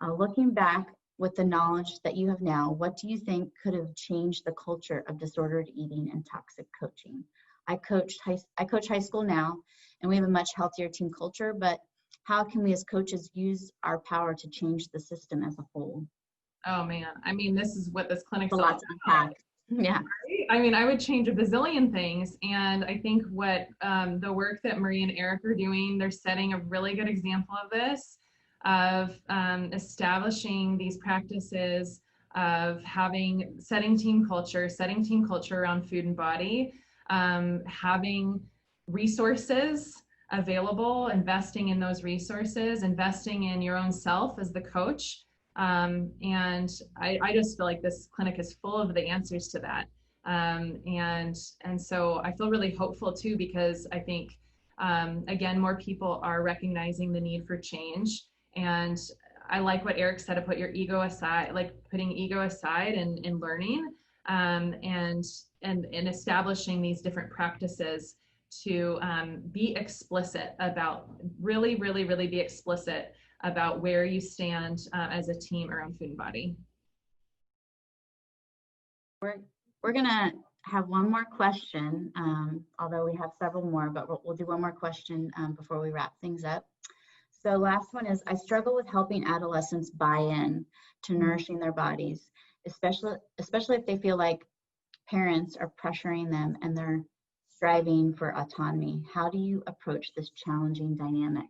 Looking back, with the knowledge that you have now, what do you think could have changed the culture of disordered eating and toxic coaching? I coach high school now, and we have a much healthier team culture, but how can we as coaches use our power to change the system as a whole? Oh man, I mean, this is what this clinic's all about. Yeah. Right? I mean, I would change a bazillion things. And I think what the work that Marie and Eric are doing, they're setting a really good example of this, of establishing these practices of setting team culture around food and body, having resources available, investing in those resources, investing in your own self as the coach. And I just feel like this clinic is full of the answers to that. And so I feel really hopeful too, because I think, again, more people are recognizing the need for change. And I like what Eric said, to put your ego aside, like putting ego aside and learning, and establishing these different practices to be explicit about, really be explicit about where you stand as a team around food and body. We're gonna have one more question, although we have several more, but we'll do one more question before we wrap things up. So last one is, I struggle with helping adolescents buy in to nourishing their bodies, especially if they feel like parents are pressuring them and they're striving for autonomy. How do you approach this challenging dynamic?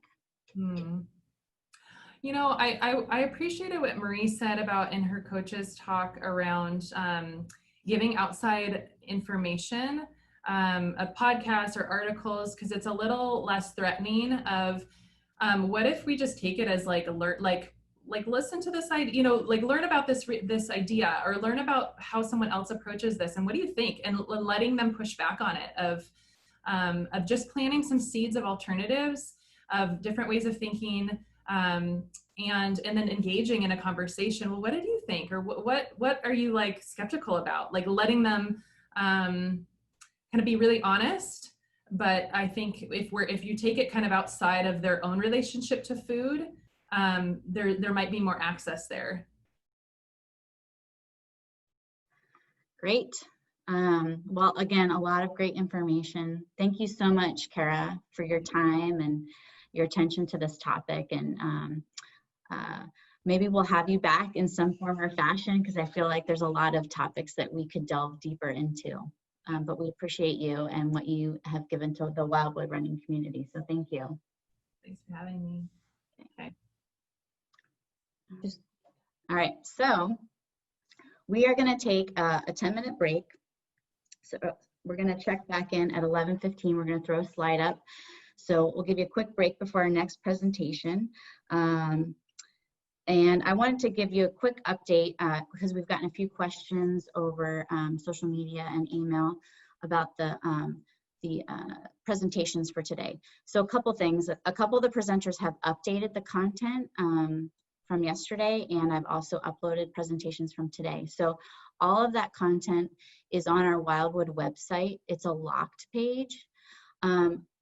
You know, I appreciated what Marie said about in her coach's talk around giving outside information, a podcast or articles, because it's a little less threatening of what if we just take it as like alert, like listen to this idea, you know, like learn about this idea, or learn about how someone else approaches this, and what do you think, and letting them push back on it, of just planting some seeds of alternatives, of different ways of thinking, and then engaging in a conversation. Well, what did you think, or what are you like skeptical about? Like letting them kind of be really honest. But I think if you take it kind of outside of their own relationship to food, there might be more access there. Great. Well, again, a lot of great information. Thank you so much, Kara, for your time and your attention to this topic. And maybe we'll have you back in some form or fashion, because I feel like there's a lot of topics that we could delve deeper into. But we appreciate you and what you have given to the Wildwood running community. So thank you. Thanks for having me. Okay. All right, so we are going to take a 10-minute break. So we're going to check back in at 11:15. We're going to throw a slide up. So we'll give you a quick break before our next presentation. And I wanted to give you a quick update because we've gotten a few questions over social media and email about the presentations for today. So a couple things. A couple of the presenters have updated the content from yesterday, and I've also uploaded presentations from today. So all of that content is on our Wildwood website. It's a locked page.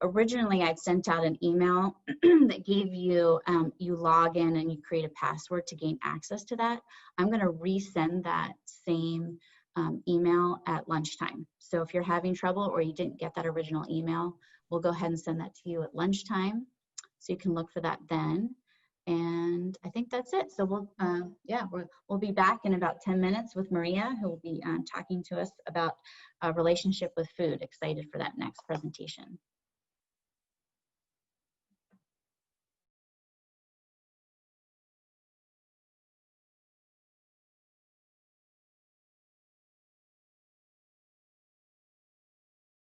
Originally, I'd sent out an email that gave you, you log in and you create a password to gain access to that. I'm going to resend that same email at lunchtime. So if you're having trouble or you didn't get that original email, we'll go ahead and send that to you at lunchtime. So you can look for that then. And I think that's it. So we'll be back in about 10 minutes with Maria, who will be talking to us about a relationship with food. Excited for that next presentation.